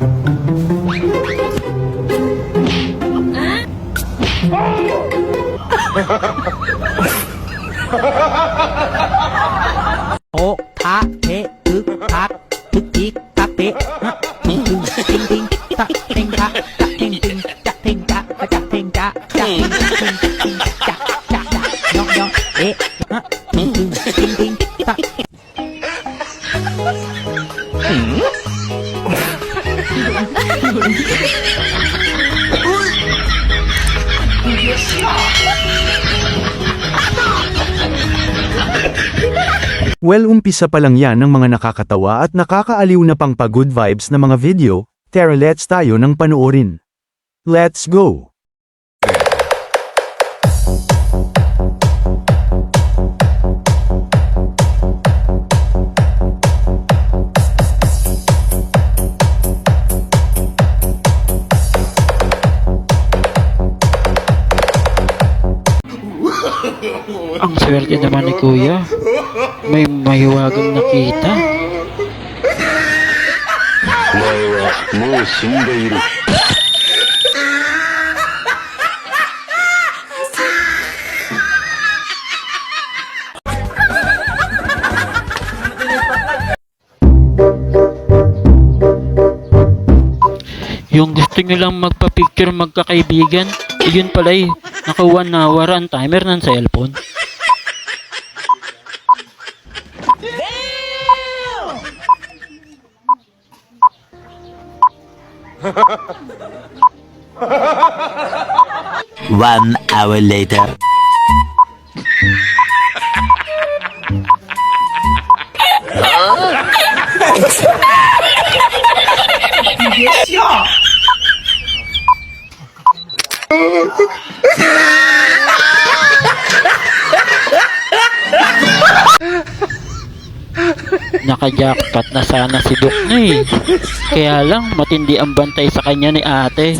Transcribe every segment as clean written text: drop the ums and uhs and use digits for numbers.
O ta he ức tak ức ik tak te ha ting ting ting tak ting tak tak ting ting tak ting tak tak ting tak tak ting ting ting tak tak tak yong yong ha ting ting ting tak. Well, umpisa pa lang yan ng mga nakakatawa at nakakaaliw na pang pa-good vibes na mga video, tara let's tayo ng panoorin. Let's go! Ang swerte naman ni Kuya. May mahiwagang nakita. Yung gusto nyo lang magpa-picture magkakaibigan, yun pala'y naka 1 hour ang timer ng cellphone. One hour later. Naka-jackpot na sana si Doc na eh. Kaya lang matindi ang bantay sa kanya ni ate.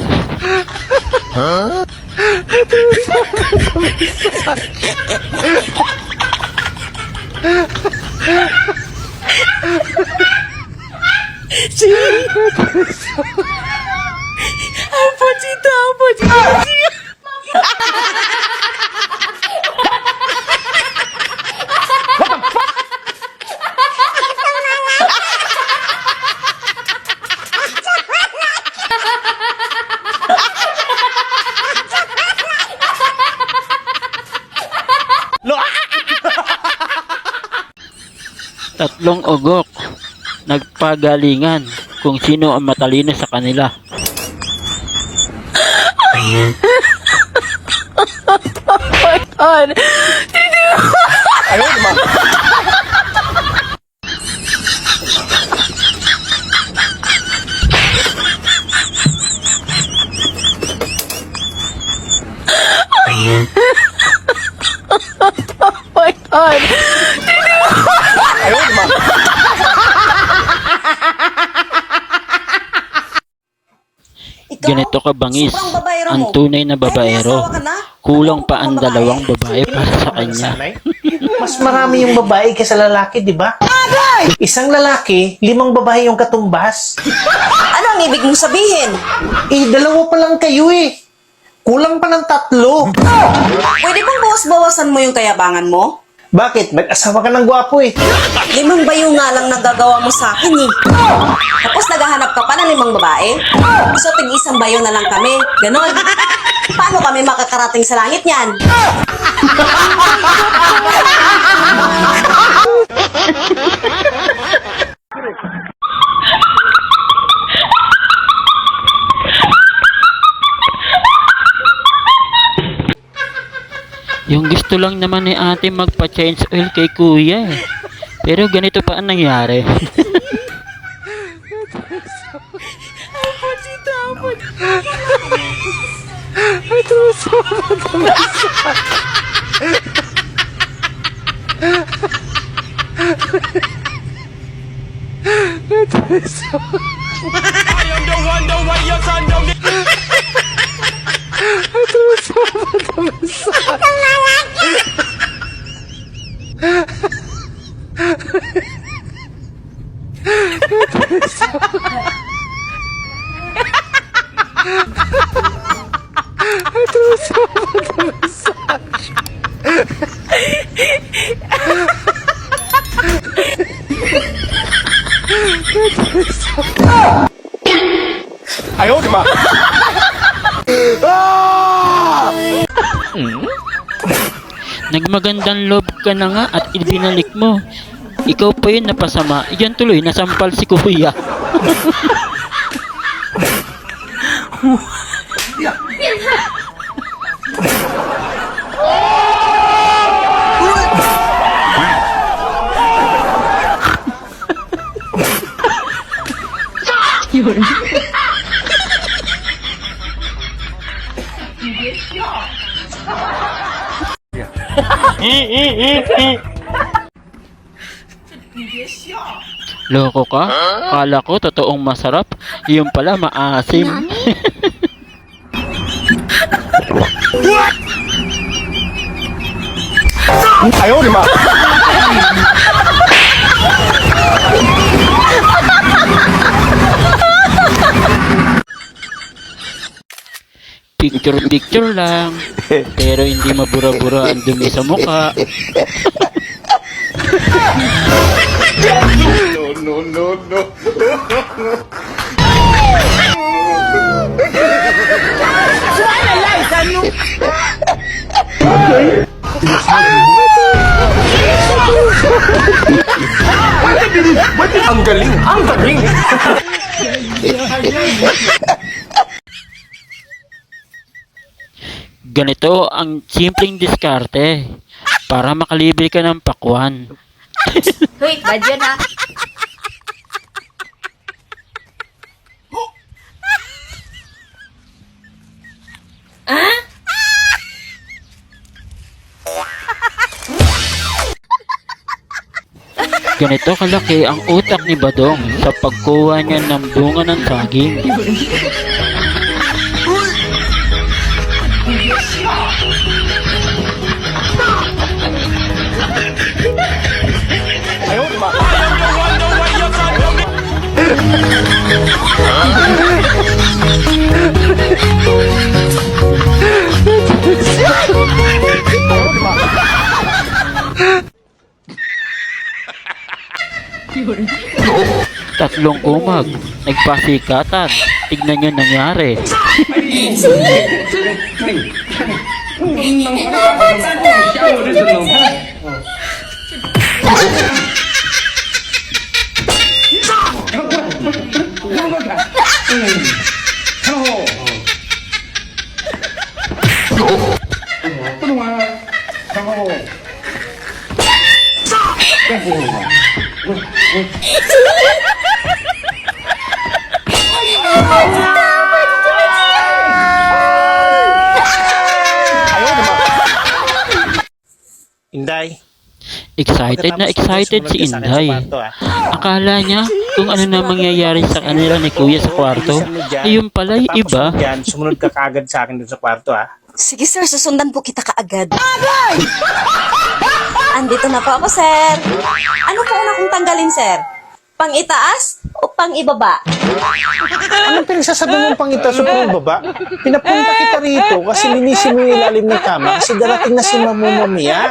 Tatlong ugok nagpagalingan kung sino ang matalino sa kanila. Ganito ka bangis ang tunay na babaero. Kulang pa ang 2 babae para sa kanya. Mas marami yung babae kaysa lalaki, di ba? Isang lalaki, 5 babae yung katumbas. Ano ang ibig mong sabihin? 2 pa lang kayo eh. Kulang pa ng 3. Pwede bang bawas-bawasan mo yung kayabangan mo? Bakit? Nag-asawa ka ng gwapo eh. 5 bayo nga lang nagagawa mo sa akin eh. Tapos naghahanap ka pa ng 5 babae? So tig-1 bayo na lang kami. Ganon. Paano kami makakarating sa langit niyan? Yung gusto lang naman ni ate magpa-change oil kay kuya eh. Pero ganito pa ang nangyari. Nagmagandang loob ka na nga at ibinalik mo. Ikaw pa yun napasama. Yan tuloy, nasampal si kuya. Loko ka? Kala ko totoong masarap. Yung pala maasim. Picture lang. Pero hindi mabura-bura ang dumi sa mukha. Ganito ang simpleng diskarte para makalibre ka ng pakwan. Hoy, bad yun ha. Ganito kalaki ang utak ni Badong sa pagkuha niya ng bunga ng saging. Tatlong kumag, nagpasikatan. Tignan nyo nangyari. Inday. Excited na excited si Inday. Akala niya kung ano na mangyayari sa kanila ni Kuya sa kwarto. Ayun pala'y iba. Yan, sumunod ka kaagad sa akin dun sa kwarto, ha? Sige sir, susundan po kita kaagad. Andito na po ako, sir. Ano po una kong tanggalin, sir? Pang itaas o pang ibaba? Anong pinagsasabi mong pangita sa baba? Pinapunta kita rito kasi linisin mo yung ilalim ng kama kasi darating na si Mamumamia.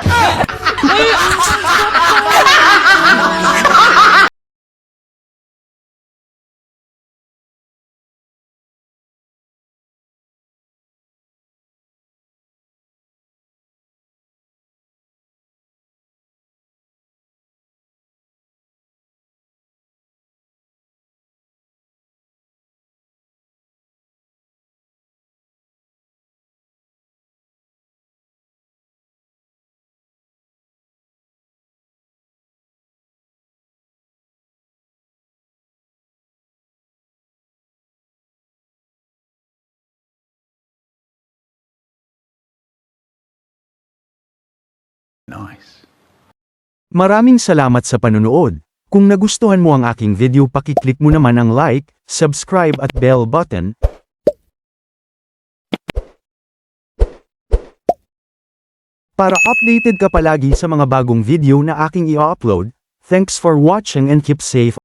Maraming salamat sa panunood. Kung nagustuhan mo ang aking video, pakiclick mo naman ang like, subscribe at bell button para updated ka palagi sa mga bagong video na aking i-upload. Thanks for watching and keep safe.